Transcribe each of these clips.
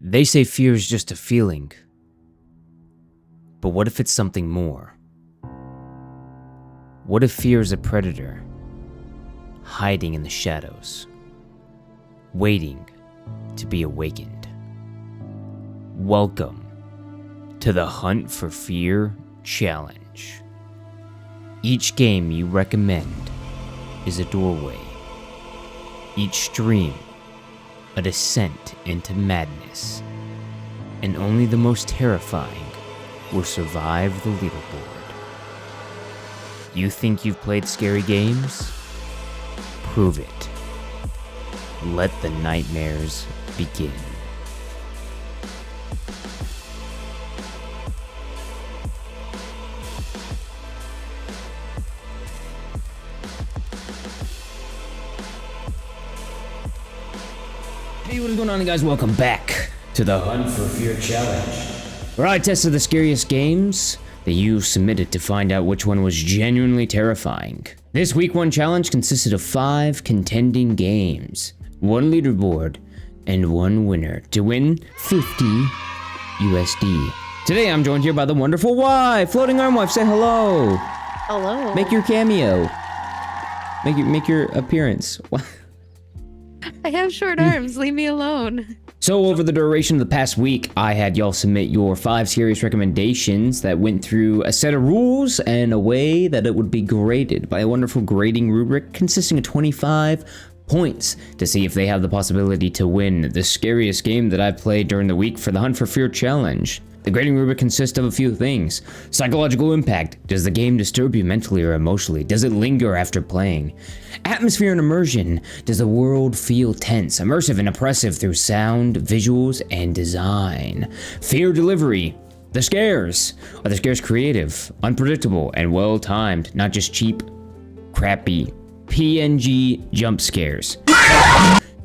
They say fear is just a feeling. But what if it's something more? What if fear is a predator, hiding in the shadows, waiting to be awakened? Welcome to the Hunt for Fear Challenge. Each game you recommend is a doorway. Each stream, a descent into madness. And only the most terrifying will survive the leaderboard. You think you've played scary games? Prove it. Let the nightmares begin. Hey, what is going on, guys? Welcome back to the Hunt for Fear Challenge, where I tested the scariest games that you submitted to find out which one was genuinely terrifying. This week one challenge consisted of 5 contending games, 1 leaderboard, and 1 winner to win 50 USD. Today I'm joined here by the wonderful wife, Floating Arm Wife. Say hello. Hello. Make your cameo. Make your appearance. I have short arms, leave me alone. So over the duration of the past week, I had y'all submit your 5 serious recommendations that went through a set of rules and a way that it would be graded by a wonderful grading rubric consisting of 25 points to see if they have the possibility to win the scariest game that I've played during the week for the Hunt for Fear Challenge. The grading rubric consists of a few things. Psychological impact. Does the game disturb you mentally or emotionally? Does it linger after playing? Atmosphere and immersion. Does the world feel tense, immersive, and oppressive through sound, visuals, and design? Fear delivery. The scares. Are the scares creative, unpredictable, and well-timed, not just cheap, crappy, PNG jump scares?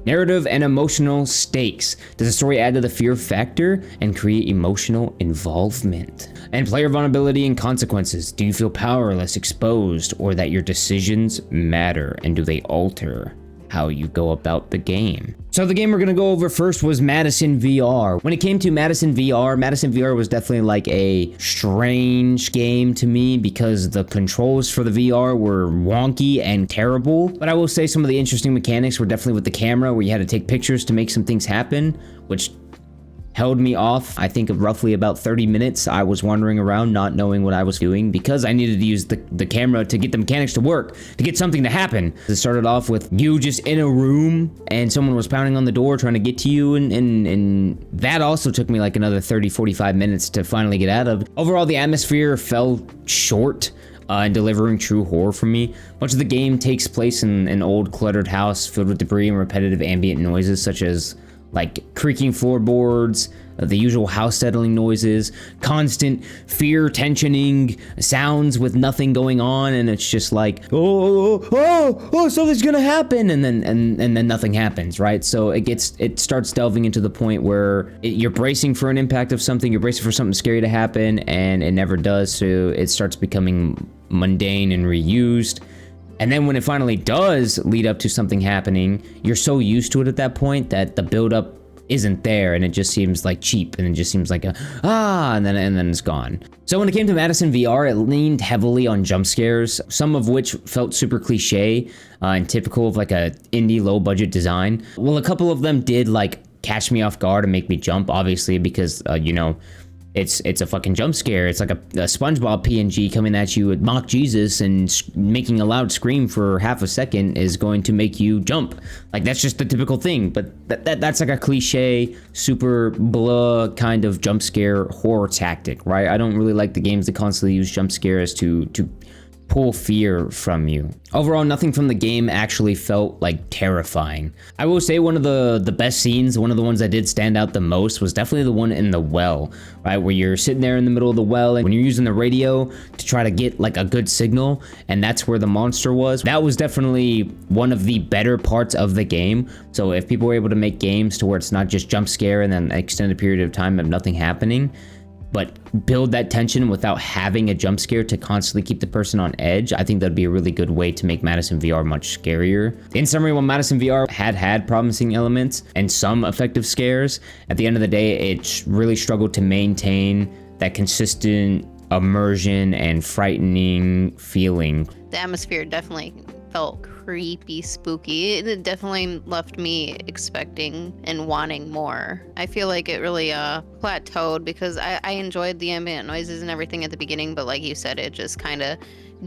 Narrative and emotional stakes. Does the story add to the fear factor and create emotional involvement? And player vulnerability and consequences. Do you feel powerless, exposed, or that your decisions matter, and do they alter how you go about the game? So the game we're gonna go over first was Madison VR. When it came to Madison VR was definitely like a strange game to me because the controls for the VR were wonky and terrible. But I will say some of the interesting mechanics were definitely with the camera, where you had to take pictures to make some things happen, which held me off. I think of roughly about 30 minutes. I was wandering around not knowing what I was doing because I needed to use the camera to get the mechanics to work, to get something to happen. It started off with you just in a room and someone was pounding on the door trying to get to you, and that also took me like another 30-45 minutes to finally get out of. Overall, the atmosphere fell short in delivering true horror for me. Much of the game takes place in an old cluttered house filled with debris and repetitive ambient noises such as like creaking floorboards, the usual house settling noises, constant fear tensioning sounds with nothing going on, and it's just like, oh, something's gonna happen, and then nothing happens, right? So it starts delving into the point where you're bracing for an impact of something, you're bracing for something scary to happen, and it never does, so it starts becoming mundane and reused. And then when it finally does lead up to something happening, you're so used to it at that point that the buildup isn't there, and it just seems like cheap, and it just seems like and then it's gone. So when it came to Madison VR, it leaned heavily on jump scares, some of which felt super cliche and typical of like a indie low budget design. Well, a couple of them did like catch me off guard and make me jump, obviously, because it's a fucking jump scare. It's like a SpongeBob PNG coming at you with mock Jesus and making a loud scream for half a second is going to make you jump. Like, that's just the typical thing, but that's like a cliche, super blah kind of jump scare horror tactic, right? I don't really like the games that constantly use jump scares to pull fear from you. Overall, nothing from the game actually felt like terrifying. I will say one of the best scenes, one of the ones that did stand out the most, was definitely the one in the well, right? Where you're sitting there in the middle of the well and when you're using the radio to try to get like a good signal, and that's where the monster was. That was definitely one of the better parts of the game. So if people were able to make games to where it's not just jump scare and then an extended period of time of nothing happening, but build that tension without having a jump scare to constantly keep the person on edge, I think that'd be a really good way to make Madison VR much scarier. In summary, while Madison VR had promising elements and some effective scares, at the end of the day, it really struggled to maintain that consistent immersion and frightening feeling. The atmosphere definitely felt creepy, spooky. It definitely left me expecting and wanting more. I feel like it really plateaued because I enjoyed the ambient noises and everything at the beginning, but like you said, it just kind of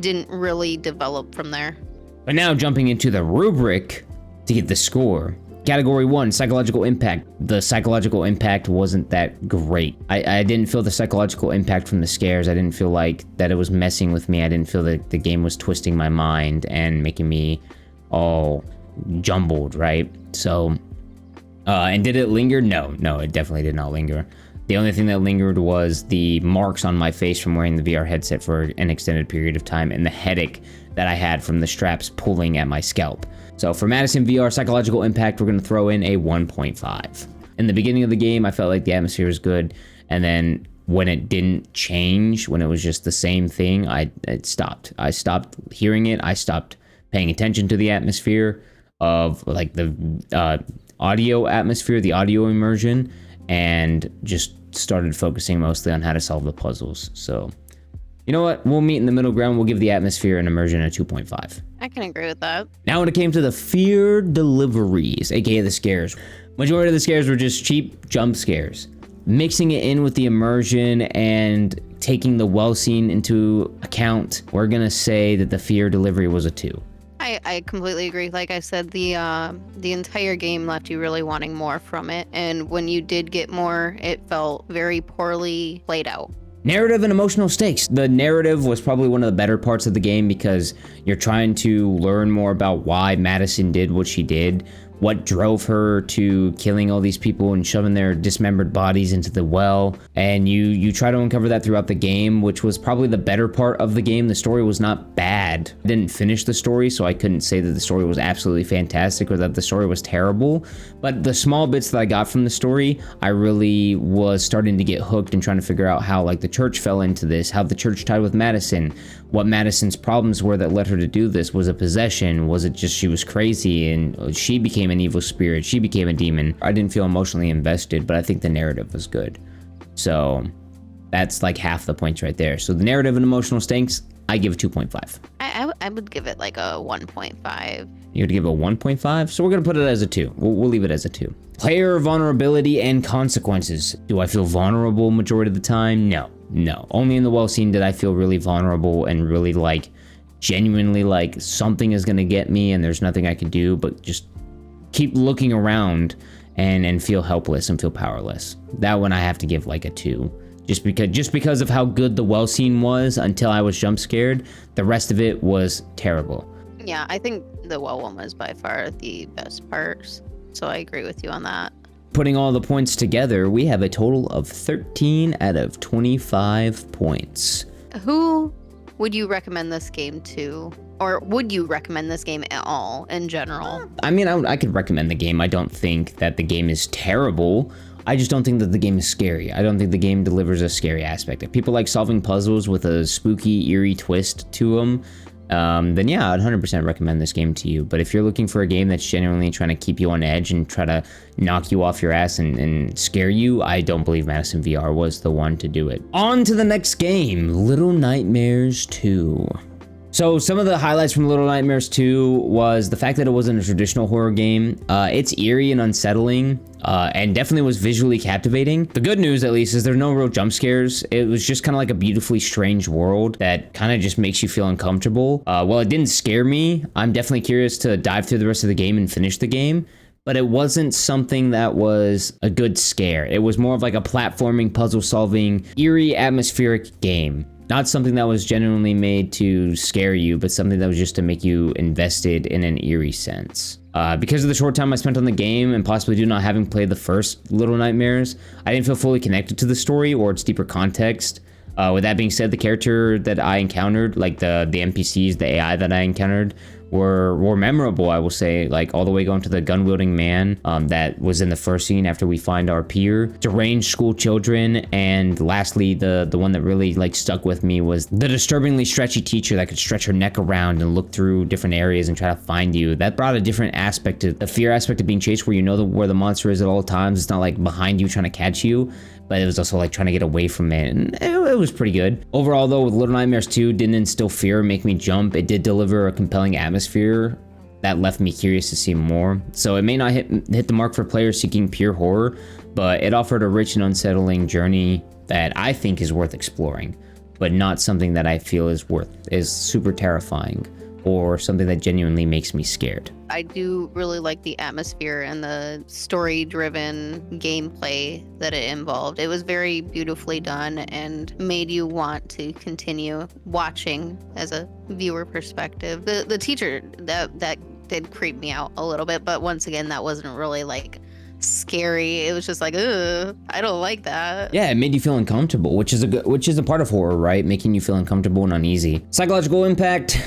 didn't really develop from there. But now jumping into the rubric to get the score. Category 1, psychological impact. The psychological impact wasn't that great. I didn't feel the psychological impact from the scares. I didn't feel like that it was messing with me. I didn't feel that the game was twisting my mind and making me all jumbled, right? So, and did it linger? No, it definitely did not linger. The only thing that lingered was the marks on my face from wearing the VR headset for an extended period of time and the headache that I had from the straps pulling at my scalp. So for Madison VR psychological impact, we're going to throw in a 1.5. In the beginning of the game, I felt like the atmosphere was good, and then when it didn't change, when it was just the same thing, it stopped. I stopped hearing it. I stopped paying attention to the atmosphere of like the audio atmosphere, the audio immersion, and just started focusing mostly on how to solve the puzzles. So, you know what? We'll meet in the middle ground. We'll give the atmosphere and immersion a 2.5. I can agree with that. Now when it came to the fear deliveries, aka the scares, majority of the scares were just cheap jump scares. Mixing it in with the immersion and taking the well scene into account, we're gonna say that the fear delivery was a 2. I completely agree. Like I said, the entire game left you really wanting more from it, and when you did get more, it felt very poorly played out. Narrative and emotional stakes. The narrative was probably one of the better parts of the game because you're trying to learn more about why Madison did what she did, what drove her to killing all these people and shoving their dismembered bodies into the well, and you try to uncover that throughout the game, which was probably the better part of the game. The story was not bad. I didn't finish the story, so I couldn't say that the story was absolutely fantastic or that the story was terrible, but the small bits that I got from the story, I really was starting to get hooked and trying to figure out how like the church fell into this, how the church tied with Madison, what Madison's problems were that led her to do this. Was it possession? Was it just she was crazy and she became an evil spirit? She became a demon. I didn't feel emotionally invested, but I think the narrative was good. So that's like half the points right there. So the narrative and emotional stakes, I give a 2.5. I would give it like a 1.5. You would give it a 1.5? So we're going to put it as a 2. We'll leave it as a 2. Player vulnerability and consequences. Do I feel vulnerable majority of the time? No. Only in the well scene did I feel really vulnerable and really like genuinely like something is going to get me and there's nothing I can do but just keep looking around and feel helpless and feel powerless. That one I have to give like a 2. Just because of how good the well scene was until I was jump scared. The rest of it was terrible. Yeah, I think the well one was by far the best part, so I agree with you on that. Putting all the points together, we have a total of 13 out of 25 points. Who would you recommend this game to? Or would you recommend this game at all in general? I mean, I could recommend the game. I don't think that the game is terrible. I just don't think that the game is scary. I don't think the game delivers a scary aspect. If people like solving puzzles with a spooky, eerie twist to them, then yeah, I'd 100% recommend this game to you. But if you're looking for a game that's genuinely trying to keep you on edge and try to knock you off your ass and scare you, I don't believe Madison VR was the one to do it. On to the next game, Little Nightmares 2. So some of the highlights from Little Nightmares 2 was the fact that it wasn't a traditional horror game. It's eerie and unsettling, and definitely was visually captivating. The good news, at least, is there's no real jump scares. It was just kind of like a beautifully strange world that kind of just makes you feel uncomfortable. While it didn't scare me, I'm definitely curious to dive through the rest of the game and finish the game. But it wasn't something that was a good scare. It was more of like a platforming, puzzle-solving, eerie, atmospheric game. Not something that was genuinely made to scare you, but something that was just to make you invested in an eerie sense. Because of the short time I spent on the game and possibly due not having played the first Little Nightmares, I didn't feel fully connected to the story or its deeper context. With that being said, the character that I encountered, like the NPCs, the AI that I encountered, were memorable, I will say, like all the way going to the gun-wielding man that was in the first scene after we find our peer, deranged school children, and lastly, the one that really like stuck with me was the disturbingly stretchy teacher that could stretch her neck around and look through different areas and try to find you. That brought a different aspect to the fear aspect of being chased, where you know where the monster is at all times. It's not like behind you trying to catch you, but it was also like trying to get away from it, and it was pretty good. Overall though, with Little Nightmares 2 didn't instill fear or make me jump. It did deliver a compelling atmosphere that left me curious to see more. So it may not hit the mark for players seeking pure horror, but it offered a rich and unsettling journey that I think is worth exploring, but not something that I feel is super terrifying or something that genuinely makes me scared. I do really like the atmosphere and the story-driven gameplay that it involved. It was very beautifully done and made you want to continue watching as a viewer perspective. The teacher, that did creep me out a little bit, but once again, that wasn't really like scary. It was just like, ugh, I don't like that. Yeah, it made you feel uncomfortable, which is a part of horror, right? Making you feel uncomfortable and uneasy. Psychological impact.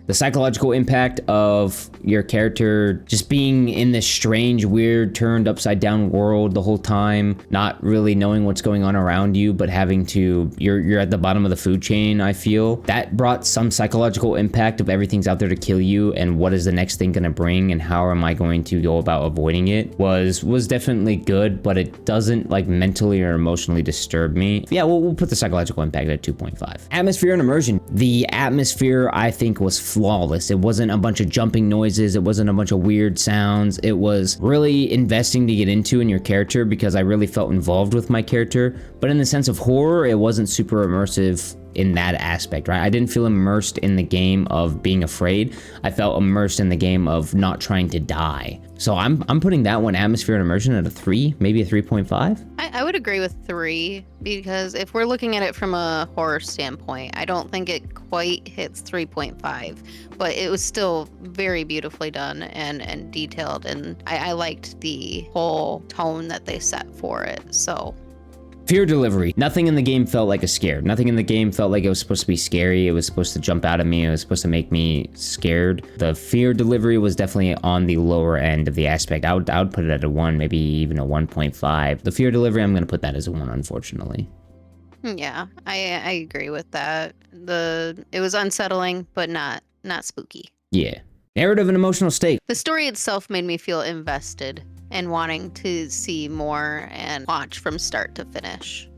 The psychological impact of your character just being in this strange, weird, turned upside down world the whole time, not really knowing what's going on around you, but having to, you're at the bottom of the food chain, I feel. That brought some psychological impact of everything's out there to kill you, and what is the next thing gonna bring, and how am I going to go about avoiding it, was definitely good, but it doesn't like mentally or emotionally disturb me. Yeah, we'll put the psychological impact at 2.5. Atmosphere and immersion. The atmosphere, I think, was flawless. It wasn't a bunch of jumping noises. It wasn't a bunch of weird sounds. It was really investing to get into in your character because I really felt involved with my character. But in the sense of horror, it wasn't super immersive in that aspect, right? I didn't feel immersed in the game of being afraid. I felt immersed in the game of not trying to die. So I'm putting that one, atmosphere and immersion, at a 3, maybe a 3.5. I would agree with 3, because if we're looking at it from a horror standpoint, I don't think it quite hits 3.5, but it was still very beautifully done and detailed, and I liked the whole tone that they set for it. So fear delivery. Nothing in the game felt like a scare. Nothing in the game felt like it was supposed to be scary. It was supposed to jump out at me. It was supposed to make me scared. The fear delivery was definitely on the lower end of the aspect. I would put it at a 1, maybe even a 1.5. The fear delivery, I'm going to put that as a 1, unfortunately. Yeah, I agree with that. It was unsettling, but not spooky. Yeah. Narrative and emotional stake. The story itself made me feel invested and wanting to see more and watch from start to finish.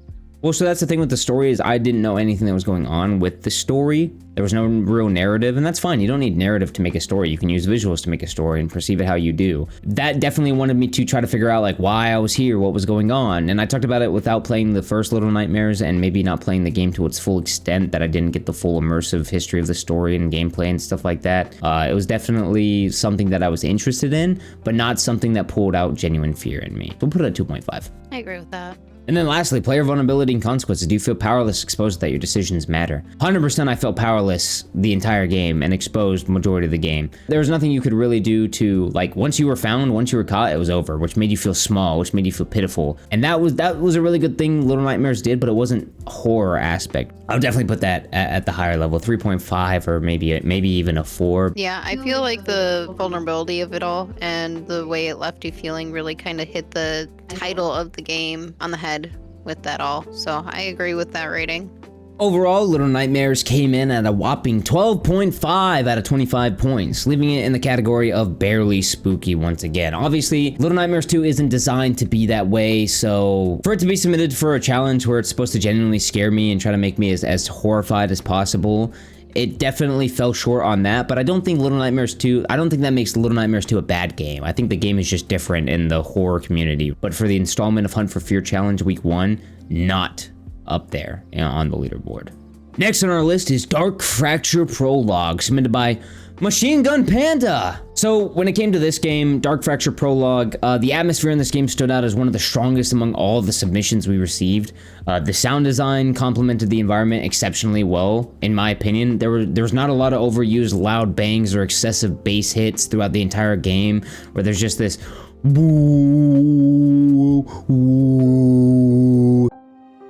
Well, so that's the thing with the story, is I didn't know anything that was going on with the story. There was no real narrative, and that's fine. You don't need narrative to make a story. You can use visuals to make a story and perceive it how you do. That definitely wanted me to try to figure out like why I was here, what was going on. And I talked about it without playing the first Little Nightmares and maybe not playing the game to its full extent, that I didn't get the full immersive history of the story and gameplay and stuff like that. It was definitely something that I was interested in, but not something that pulled out genuine fear in me. We'll put it at 2.5. I agree with that. And then lastly, player vulnerability and consequences. Do you feel powerless, exposed that your decisions matter? 100% I felt powerless the entire game and exposed majority of the game. There was nothing you could really do to, like, once you were found, once you were caught, it was over, which made you feel small, which made you feel pitiful. And that was a really good thing Little Nightmares did, but it wasn't horror aspect. I would definitely put that at the higher level, 3.5 or maybe even a 4. Yeah, I feel like the vulnerability of it all and the way it left you feeling really kind of hit the title of the game on the head with that all. So I agree with that rating. Overall, Little Nightmares came in at a whopping 12.5 out of 25 points, leaving it in the category of barely spooky once again. Obviously, Little Nightmares 2 isn't designed to be that way, so for it to be submitted for a challenge where it's supposed to genuinely scare me and try to make me as horrified as possible, it definitely fell short on that. But I don't think Little Nightmares 2, I don't think that makes Little Nightmares 2 a bad game. I think the game is just different in the horror community. But for the installment of Hunt for Fear Challenge Week 1, not up there on the leaderboard. Next on our list is Dark Fracture Prologue, submitted by Machine Gun Panda. So when it came to this game, Dark Fracture Prologue, the atmosphere in this game stood out as one of the strongest among all of the submissions we received. The sound design complemented the environment exceptionally well, in my opinion. There was not a lot of overused loud bangs or excessive bass hits throughout the entire game, where there's just this woo, woo.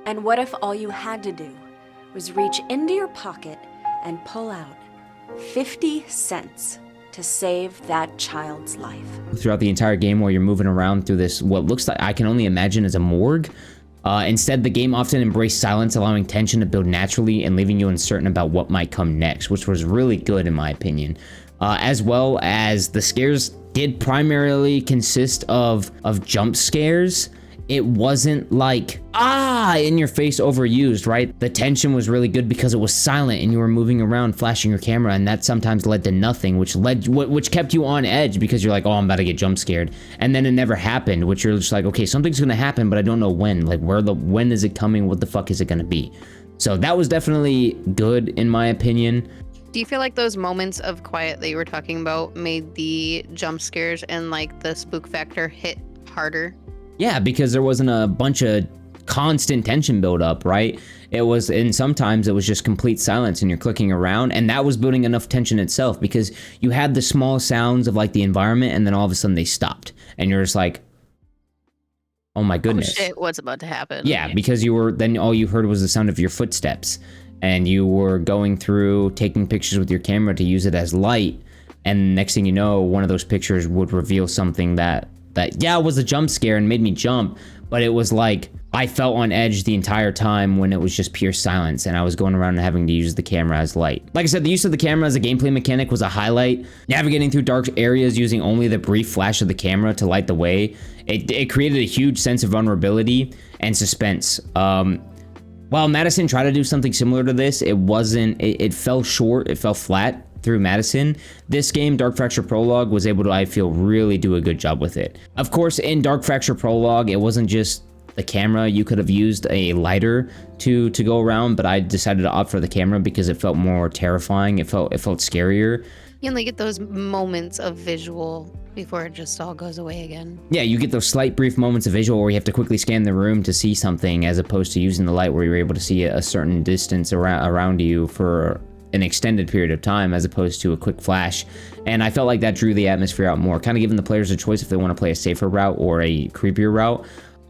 And what if all you had to do was reach into your pocket and pull out 50 cents to save that child's life. Throughout the entire game while you're moving around through this, what looks like, I can only imagine, as a morgue. Instead, the game often embraced silence, allowing tension to build naturally and leaving you uncertain about what might come next, which was really good in my opinion. As well as the scares did primarily consist of jump scares. It wasn't like, in your face overused, right? The tension was really good because it was silent and you were moving around flashing your camera, and that sometimes led to nothing, which kept you on edge because you're like, oh, I'm about to get jump scared. And then it never happened, which you're just like, okay, something's gonna happen, but I don't know when. Like, when is it coming? What the fuck is it gonna be? So that was definitely good in my opinion. Do you feel like those moments of quiet that you were talking about made the jump scares and like the spook factor hit harder? Yeah, because there wasn't a bunch of constant tension build up, right? And sometimes it was just complete silence and you're clicking around, and that was building enough tension itself because you had the small sounds of like the environment, and then all of a sudden they stopped and you're just like, oh my goodness. Oh shit, what's about to happen? Yeah, because then all you heard was the sound of your footsteps, and you were going through taking pictures with your camera to use it as light, and next thing you know, one of those pictures would reveal something that was a jump scare and made me jump, but it was like I felt on edge the entire time when it was just pure silence and I was going around and having to use the camera as light. Like I said, the use of the camera as a gameplay mechanic was a highlight. Navigating through dark areas using only the brief flash of the camera to light the way, it created a huge sense of vulnerability and suspense. While Madison tried to do something similar to this, it fell short, it fell flat through Madison. This game, Dark Fracture Prologue, was able to, I feel, really do a good job with it. Of course, in Dark Fracture Prologue, it wasn't just the camera. You could have used a lighter to go around, but I decided to opt for the camera because it felt more terrifying. It felt scarier. You only get those moments of visual before it just all goes away again. Yeah, you get those slight brief moments of visual where you have to quickly scan the room to see something, as opposed to using the light where you're able to see a certain distance around you for an extended period of time, as opposed to a quick flash. And I felt like that drew the atmosphere out more, kind of giving the players a choice if they want to play a safer route or a creepier route.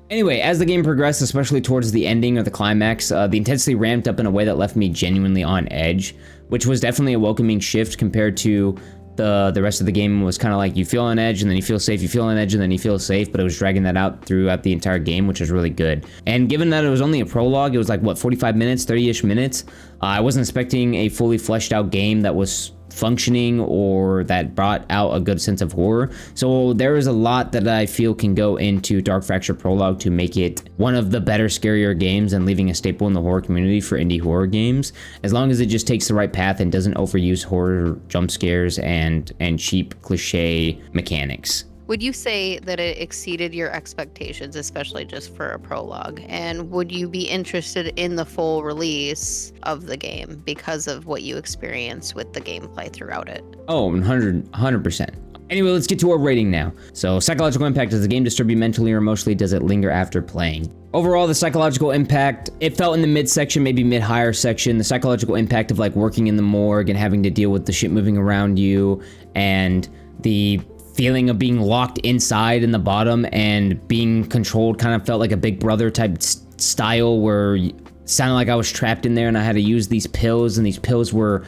Anyway, as the game progressed, especially towards the ending or the climax, the intensity ramped up in a way that left me genuinely on edge, which was definitely a welcoming shift compared to the rest of the game. Was kind of like you feel on edge and then you feel safe, you feel on edge and then you feel safe, but it was dragging that out throughout the entire game, which was really good. And given that it was only a prologue, it was like, what, 45 minutes, 30-ish minutes? I wasn't expecting a fully fleshed out game that was functioning or that brought out a good sense of horror. So there is a lot that I feel can go into Dark Fracture Prologue to make it one of the better, scarier games and leaving a staple in the horror community for indie horror games, as long as it just takes the right path and doesn't overuse horror jump scares and cheap cliche mechanics. Would you say that it exceeded your expectations, especially just for a prologue? And would you be interested in the full release of the game because of what you experienced with the gameplay throughout it? Oh, 100%. Anyway, let's get to our rating now. So, psychological impact. Does the game disturb you mentally or emotionally? Does it linger after playing? Overall, the psychological impact, it felt in the mid-section, maybe mid-higher section. The psychological impact of like working in the morgue and having to deal with the shit moving around you, and the feeling of being locked inside in the bottom and being controlled kind of felt like a Big Brother type style, where it sounded like I was trapped in there and I had to use these pills, and these pills were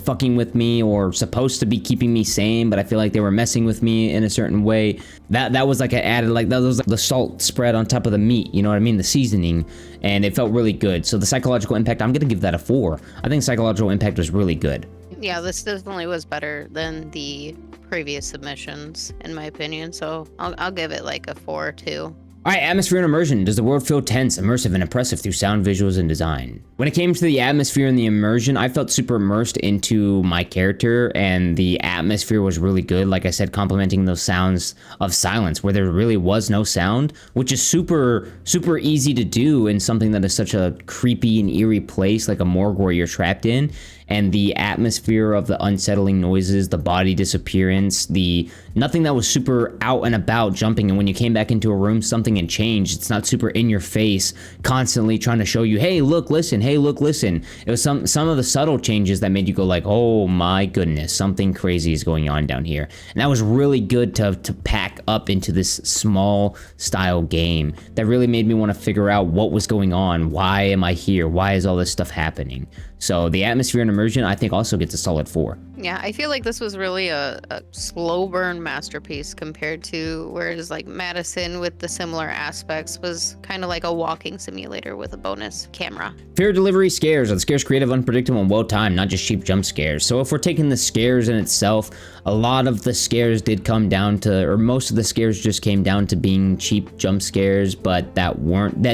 fucking with me or supposed to be keeping me sane, but I feel like they were messing with me in a certain way. That was like an added, like that was like the salt spread on top of the meat, you know what I mean, the seasoning, and it felt really good. So the psychological impact, I'm gonna give that a 4. I think psychological impact was really good. Yeah, this definitely was better than the previous submissions, in my opinion, so I'll give it like a 4 too. Alright, atmosphere and immersion. Does the world feel tense, immersive, and impressive through sound, visuals, and design? When it came to the atmosphere and the immersion, I felt super immersed into my character, and the atmosphere was really good, like I said, complementing those sounds of silence, where there really was no sound, which is super, super easy to do in something that is such a creepy and eerie place, like a morgue where you're trapped in. And the atmosphere of the unsettling noises, the body disappearance, the nothing that was super out and about jumping, and when you came back into a room, something had changed. It's not super in your face, constantly trying to show you, hey, look, listen, hey, look, listen. It was some of the subtle changes that made you go like, oh my goodness, something crazy is going on down here. And that was really good to pack up into this small style game that really made me want to figure out what was going on. Why am I here? Why is all this stuff happening? So the atmosphere and immersion, I think, also gets a solid 4. Yeah, I feel like this was really a slow burn masterpiece compared to whereas like Madison with the similar aspects was kind of like a walking simulator with a bonus camera. Fear delivery scares. The scares creative, unpredictable, and well-timed, not just cheap jump scares. So if we're taking the scares in itself, a lot of the scares did come down to, or most of the scares just came down to being cheap jump scares, but that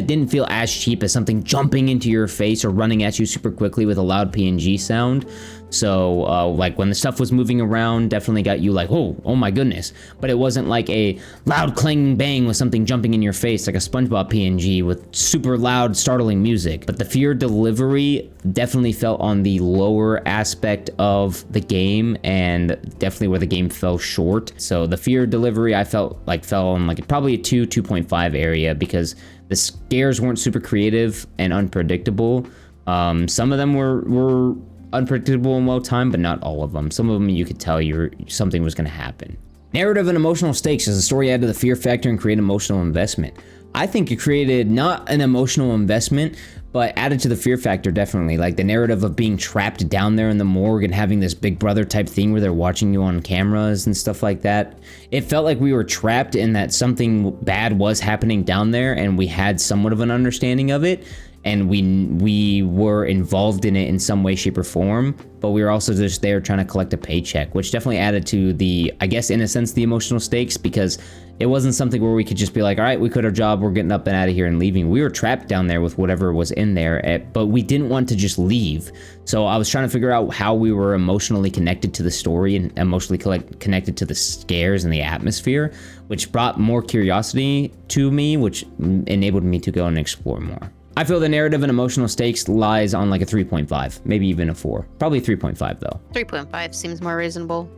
didn't feel as cheap as something jumping into your face or running at you super quickly with a loud PNG sound. So like when the stuff was moving around, definitely got you like, oh my goodness. But it wasn't like a loud clanging bang with something jumping in your face like a SpongeBob PNG with super loud startling music. But the fear delivery definitely felt on the lower aspect of the game and definitely where the game fell short. So the fear delivery I felt like fell on like probably a 2.5 area because the scares weren't super creative and unpredictable. Some of them were unpredictable and well timed, but not all of them. Some of them you could tell something was going to happen. Narrative and emotional stakes. Does the story add to the fear factor and create emotional investment? I think it created not an emotional investment, but added to the fear factor definitely. Like the narrative of being trapped down there in the morgue and having this Big Brother type thing where they're watching you on cameras and stuff like that. It felt like we were trapped in that something bad was happening down there and we had somewhat of an understanding of it. And we were involved in it in some way, shape, or form, but we were also just there trying to collect a paycheck, which definitely added to the, I guess, in a sense, the emotional stakes, because it wasn't something where we could just be like, all right, we quit our job, we're getting up and out of here and leaving. We were trapped down there with whatever was in there, but we didn't want to just leave. So I was trying to figure out how we were emotionally connected to the story and emotionally connected to the scares and the atmosphere, which brought more curiosity to me, which enabled me to go and explore more. I feel the narrative and emotional stakes lies on like a 3.5, maybe even a 4. Probably 3.5 though. 3.5 seems more reasonable.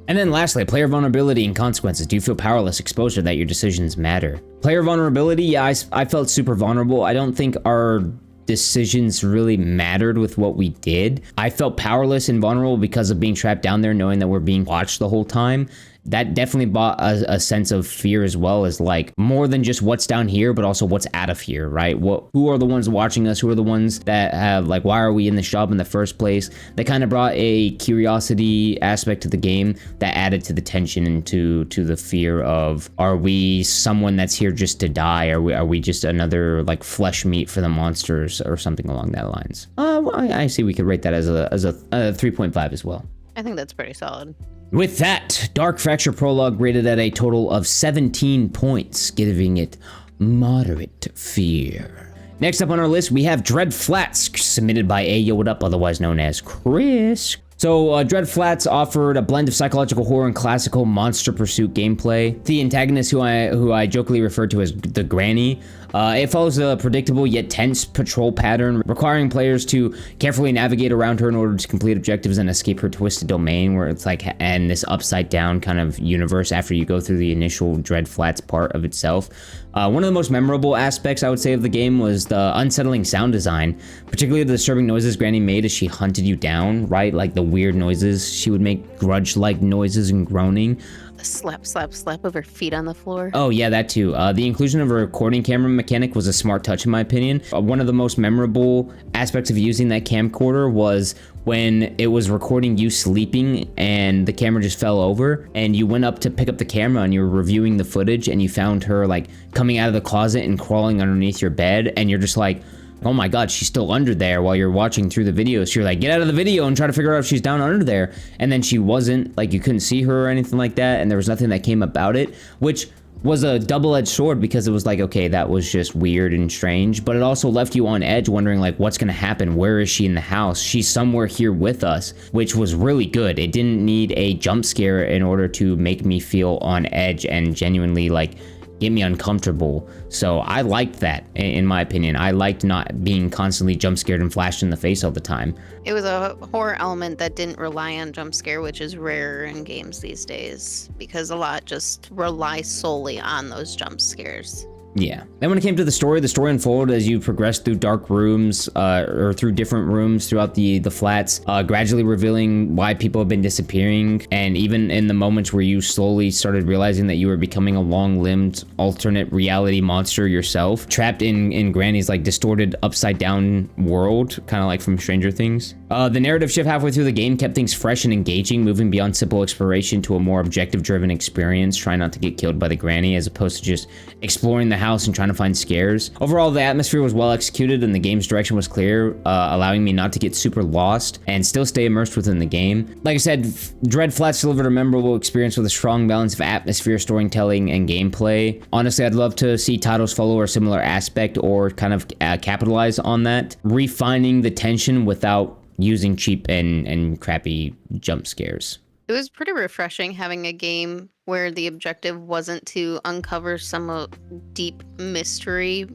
And then lastly, player vulnerability and consequences. Do you feel powerless, exposure that your decisions matter? Player vulnerability, yeah, I felt super vulnerable. I don't think our decisions really mattered with what we did. I felt powerless and vulnerable because of being trapped down there, knowing that we're being watched the whole time. That definitely brought a sense of fear as well, as like more than just what's down here, but also what's out of here, right? Who are the ones watching us? Who are the ones that have like, why are we in this job in the first place? That kind of brought a curiosity aspect to the game that added to the tension and to the fear of, are we someone that's here just to die? Are we just another like flesh meat for the monsters or something along that lines? I see we could rate that as a 3.5 as well. I think that's pretty solid. With that, Dark Fracture Prologue rated at a total of 17 points, giving it moderate fear. Next up on our list, we have Dread Flats, submitted by A Yo What Up, otherwise known as Chris. So Dread Flats offered a blend of psychological horror and classical monster pursuit gameplay. The antagonist, who I jokingly refer to as the Granny, it follows a predictable yet tense patrol pattern, requiring players to carefully navigate around her in order to complete objectives and escape her twisted domain, where it's like, and this upside down kind of universe after you go through the initial Dread Flats part of itself. One of the most memorable aspects, I would say, of the game was the unsettling sound design, particularly the disturbing noises Granny made as she hunted you down, right? Like the weird noises she would make, grudge-like noises and groaning. Slap, slap, slap of her feet on the floor. Oh yeah, that too. The inclusion of a recording camera mechanic was a smart touch in my opinion. One of the most memorable aspects of using that camcorder was when it was recording you sleeping and the camera just fell over and you went up to pick up the camera and you were reviewing the footage and you found her like coming out of the closet and crawling underneath your bed, and you're just like, oh my god, she's still under there, while you're watching through the video. So you're like, get out of the video and try to figure out if she's down under there. And then she wasn't, like you couldn't see her or anything like that, and there was nothing that came about it, which was a double-edged sword, because it was like, okay, that was just weird and strange, but it also left you on edge wondering like, what's gonna happen? Where is she in the house? She's somewhere here with us, which was really good. It didn't need a jump scare in order to make me feel on edge and genuinely like get me uncomfortable. So I liked that, in my opinion. I liked not being constantly jump scared and flashed in the face all the time. It was a horror element that didn't rely on jump scare, which is rare in games these days, because a lot just rely solely on those jump scares. Yeah. Then when it came to the story unfolded as you progressed through dark rooms, or through different rooms throughout the flats, gradually revealing why people have been disappearing, and even in the moments where you slowly started realizing that you were becoming a long-limbed alternate reality monster yourself, trapped in Granny's like distorted upside down world, kind of like from Stranger Things. The narrative shift halfway through the game kept things fresh and engaging, moving beyond simple exploration to a more objective-driven experience, trying not to get killed by the granny as opposed to just exploring the house and trying to find scares. Overall, the atmosphere was well executed and the game's direction was clear, allowing me not to get super lost and still stay immersed within the game. Like I said, Dread Flats delivered a memorable experience with a strong balance of atmosphere, storytelling, and gameplay. Honestly, I'd love to see titles follow a similar aspect or kind of capitalize on that, refining the tension without using cheap and crappy jump scares. It was pretty refreshing having a game where the objective wasn't to uncover some deep mystery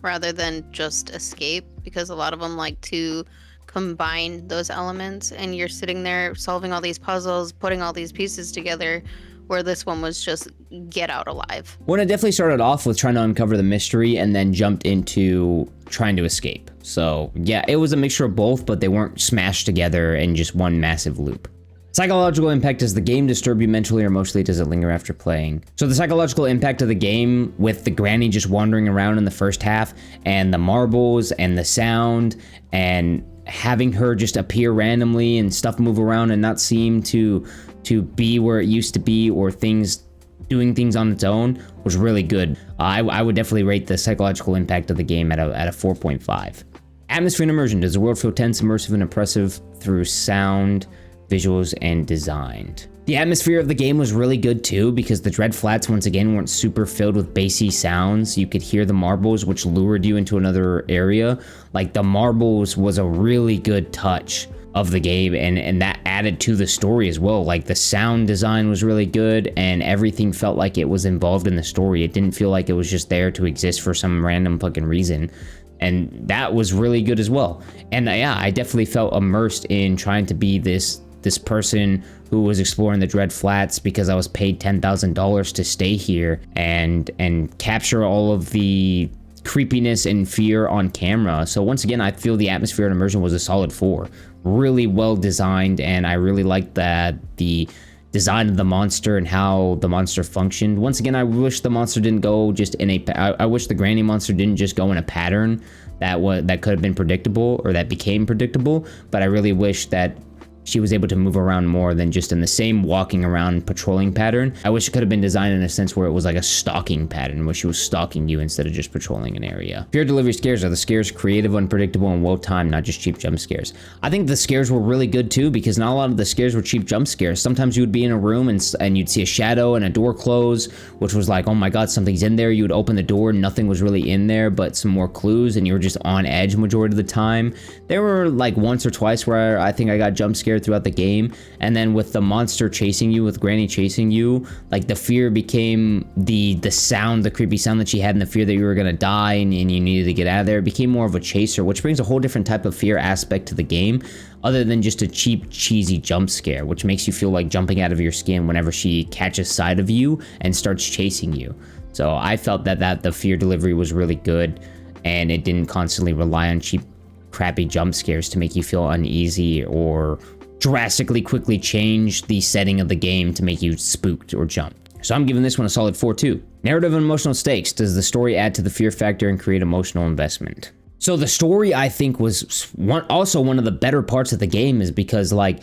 rather than just escape, because a lot of them like to combine those elements, and you're sitting there solving all these puzzles, putting all these pieces together, where this one was just get out alive. When it definitely started off with trying to uncover the mystery and then jumped into trying to escape. So yeah, it was a mixture of both, but they weren't smashed together in just one massive loop. Psychological impact: does the game disturb you mentally or emotionally? Does it linger after playing? So the psychological impact of the game, with the granny just wandering around in the first half, and the marbles and the sound, and having her just appear randomly and stuff move around and not seem to be where it used to be, or things doing things on its own, was really good. I would definitely rate the psychological impact of the game at a 4.5. Atmosphere and immersion: does the world feel tense, immersive, and impressive through sound, visuals, and design? The atmosphere of the game was really good too, because the Dread Flats once again weren't super filled with bassy sounds. You could hear the marbles, which lured you into another area. Like, the marbles was a really good touch of the game, and that added to the story as well. Like, the sound design was really good, and everything felt like it was involved in the story. It didn't feel like it was just there to exist for some random fucking reason, and that was really good as well. And yeah, I definitely felt immersed in trying to be this person who was exploring the Dread Flats because I was paid $10,000 to stay here and capture all of the creepiness and fear on camera. So once again, I feel the atmosphere and immersion was a solid 4. Really well designed, and I really liked the design of the monster and how the monster functioned. Once again, I wish the monster didn't go just in I wish the granny monster didn't just go in a pattern that could have been predictable, or that became predictable, but I really wish that she was able to move around more than just in the same walking around patrolling pattern. I wish it could have been designed in a sense where it was like a stalking pattern, where she was stalking you instead of just patrolling an area. Fear delivery scares: are the scares creative, unpredictable, and well-timed, not just cheap jump scares? I think the scares were really good too, because not a lot of the scares were cheap jump scares. Sometimes you would be in a room and you'd see a shadow and a door close, which was like, oh my god, something's in there. You would open the door, nothing was really in there but some more clues, and you were just on edge majority of the time. There were like once or twice where I think I got jump scared throughout the game, and then with the monster chasing you, with Granny chasing you, like the fear became the sound, the creepy sound that she had, and the fear that you were gonna die and you needed to get out of there. It became more of a chaser, which brings a whole different type of fear aspect to the game, other than just a cheap, cheesy jump scare, which makes you feel like jumping out of your skin whenever she catches sight of you and starts chasing you. So I felt that the fear delivery was really good, and it didn't constantly rely on cheap, crappy jump scares to make you feel uneasy or drastically quickly change the setting of the game to make you spooked or jump. So I'm giving this one a solid 4 too. Narrative and emotional stakes: does the story add to the fear factor and create emotional investment? So the story, I think, was also one of the better parts of the game, is because like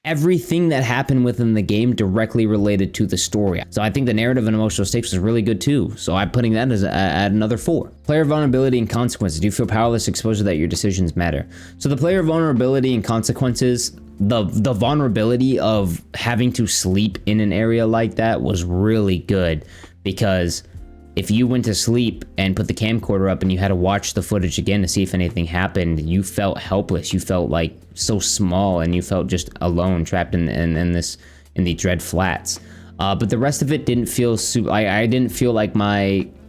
everything that happened within the game directly related to the story. So I think the narrative and emotional stakes was really good too. So I'm putting that as at another 4. Player vulnerability and consequences: do you feel powerless, exposure that your decisions matter? So the player vulnerability and consequences, the vulnerability of having to sleep in an area like that was really good, because if you went to sleep and put the camcorder up and you had to watch the footage again to see if anything happened, you felt helpless. You felt like so small, and you felt just alone, trapped in the Dread Flats. But the rest of it didn't feel I didn't feel like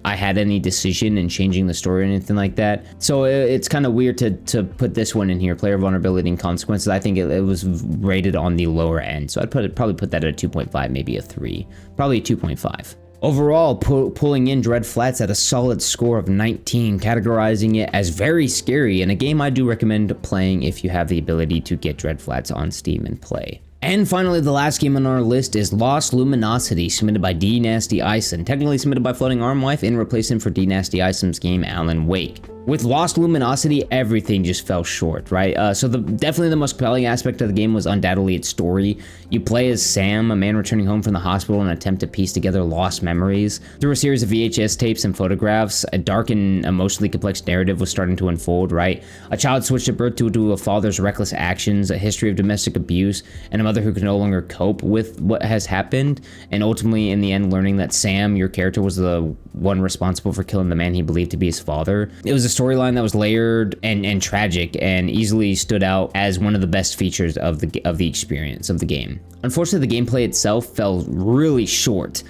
I had any decision in changing the story or anything like that. So it's kind of weird to put this one in here, player vulnerability and consequences. I think it was rated on the lower end. So I'd probably put that at a 2.5, maybe a 3, probably a 2.5. Overall, pulling in Dread Flats at a solid score of 19, categorizing it as very scary, and a game I do recommend playing if you have the ability to get Dread Flats on Steam and play. And finally, the last game on our list is Lost Lumiosity, submitted by D Nasty Isom, technically submitted by Floating Armwife in replacement for D Nasty Isom's game Alan Wake. With Lost Lumiosity, everything just fell short, right? So definitely the most compelling aspect of the game was undoubtedly its story. You play as Sam, a man returning home from the hospital in an attempt to piece together lost memories. Through a series of VHS tapes and photographs, a dark and emotionally complex narrative was starting to unfold, right? A child switched at birth due to a father's reckless actions, a history of domestic abuse, and a mother who could no longer cope with what has happened, and ultimately, in the end, learning that Sam, your character, was the one responsible for killing the man he believed to be his father. It was a storyline that was layered and tragic, and easily stood out as one of the best features of the experience of the game. Unfortunately, the gameplay itself fell really short.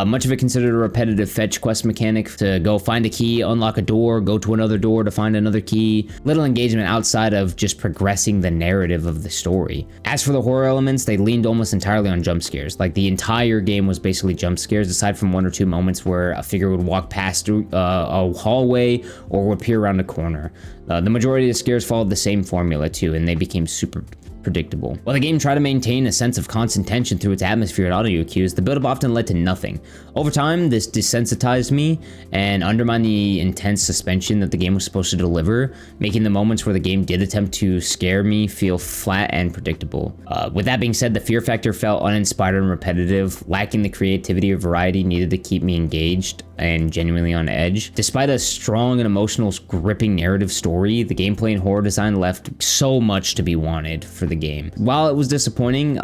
Much of it considered a repetitive fetch quest mechanic to go find a key, unlock a door, go to another door to find another key. Little engagement outside of just progressing the narrative of the story. As for the horror elements, they leaned almost entirely on jump scares. Like, the entire game was basically jump scares, aside from one or two moments where a figure would walk past a hallway or would peer around a corner. The majority of the scares followed the same formula too, and they became super predictable. While the game tried to maintain a sense of constant tension through its atmosphere and audio cues, the build-up often led to nothing. Over time, this desensitized me and undermined the intense suspension that the game was supposed to deliver, making the moments where the game did attempt to scare me feel flat and predictable. With that being said, the fear factor felt uninspired and repetitive, lacking the creativity or variety needed to keep me engaged and genuinely on edge. Despite a strong and emotional, gripping narrative story, the gameplay and horror design left so much to be wanted for the game. While it was disappointing,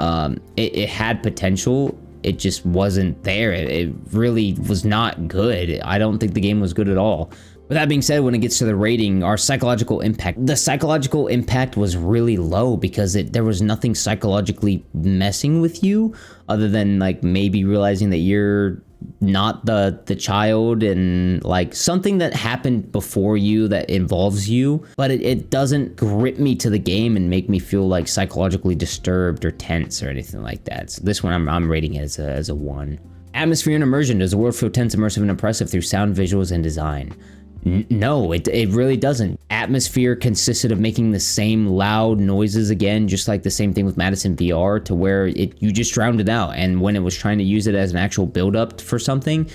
it had potential. It just wasn't there. It really was not good. I don't think the game was good at all. With that being said, when it gets to the rating, the psychological impact was really low because there was nothing psychologically messing with you other than like maybe realizing that you're not the child, and like something that happened before you that involves you, but it doesn't grip me to the game and make me feel like psychologically disturbed or tense or anything like that. So this one I'm rating it as a 1. Atmosphere and immersion. Does the world feel tense, immersive, and impressive through sound, visuals, and design? No, it really doesn't. Atmosphere consisted of making the same loud noises again, just like the same thing with Madison VR, to where you just drowned it out. And when it was trying to use it as an actual build-up for something,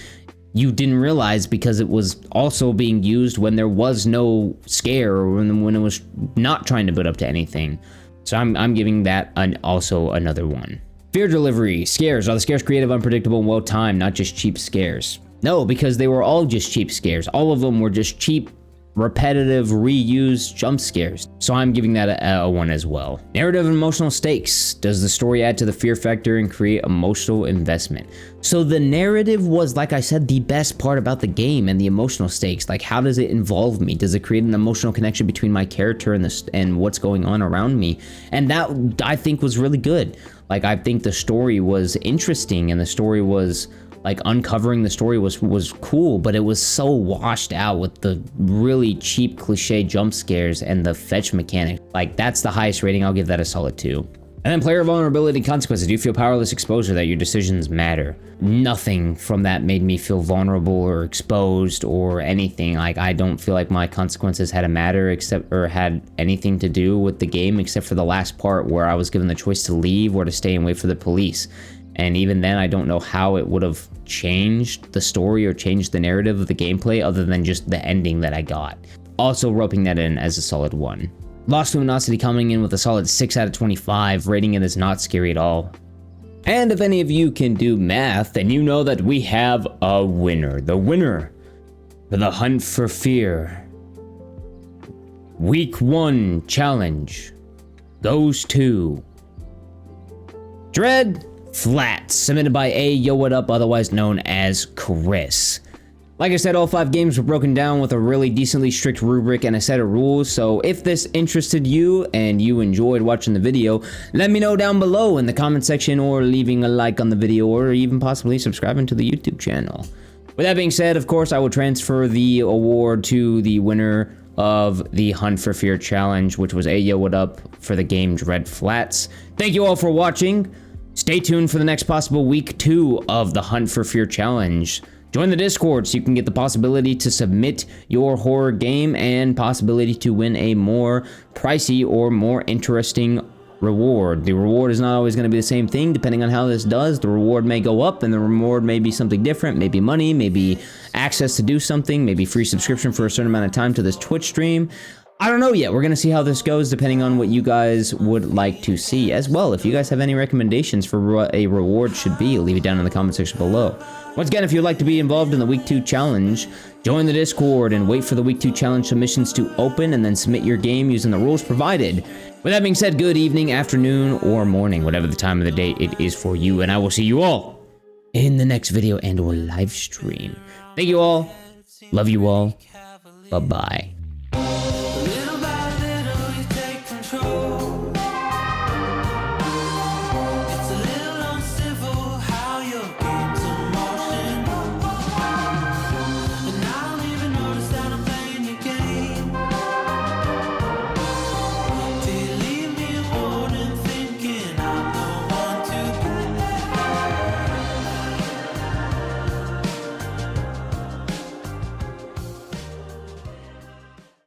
you didn't realize because it was also being used when there was no scare or when it was not trying to build up to anything. So I'm giving that also another 1. Fear delivery. Scares. Are the scares creative, unpredictable, and well-timed, not just cheap scares? No, because they were all just cheap scares. All of them were just cheap, repetitive, reused jump scares. So I'm giving that a 1 as well. Narrative and emotional stakes. Does the story add to the fear factor and create emotional investment? So the narrative was, like I said, the best part about the game, and the emotional stakes. Like, how does it involve me? Does it create an emotional connection between my character and what's going on around me? And that, I think, was really good. Like, I think the story was interesting, and the story was like uncovering the story was cool, but it was so washed out with the really cheap cliche jump scares and the fetch mechanic. Like, that's the highest rating. I'll give that a solid 2. And then player vulnerability and consequences. Do you feel powerless, exposure, that your decisions matter? Nothing from that made me feel vulnerable or exposed or anything. Like, I don't feel like my consequences had a matter or had anything to do with the game, except for the last part where I was given the choice to leave or to stay and wait for the police. And even then, I don't know how it would have changed the story or changed the narrative of the gameplay other than just the ending that I got. Also roping that in as a solid 1. Lost Lumiosity coming in with a solid 6 out of 25, rating it as not scary at all. And if any of you can do math, then you know that we have a winner. The winner for the Hunt for Fear Week 1 challenge goes to Dread Flats, submitted by Yo What Up, otherwise known as Chris. Like I said, all 5 games were broken down with a really decently strict rubric and a set of rules, so if this interested you and you enjoyed watching the video, let me know down below in the comment section, or leaving a like on the video, or even possibly subscribing to the YouTube channel. With that being said, of course, I will transfer the award to the winner of the Hunt for Fear challenge, which was Yo What Up for the game Dread Flats. Thank you all for watching. Stay tuned for the next possible week 2 of the Hunt for Fear challenge. Join the Discord so you can get the possibility to submit your horror game and possibility to win a more pricey or more interesting reward. The reward is not always going to be the same thing depending on how this does. The reward may go up and the reward may be something different, maybe money, maybe access to do something, maybe free subscription for a certain amount of time to this Twitch stream. I don't know yet. We're going to see how this goes depending on what you guys would like to see as well. If you guys have any recommendations for what a reward should be, leave it down in the comment section below. Once again, if you'd like to be involved in the week 2 challenge, join the Discord and wait for the week 2 challenge submissions to open and then submit your game using the rules provided. With that being said, good evening, afternoon, or morning, whatever the time of the day it is for you, and I will see you all in the next video and or live stream. Thank you all. Love you all. Bye-bye.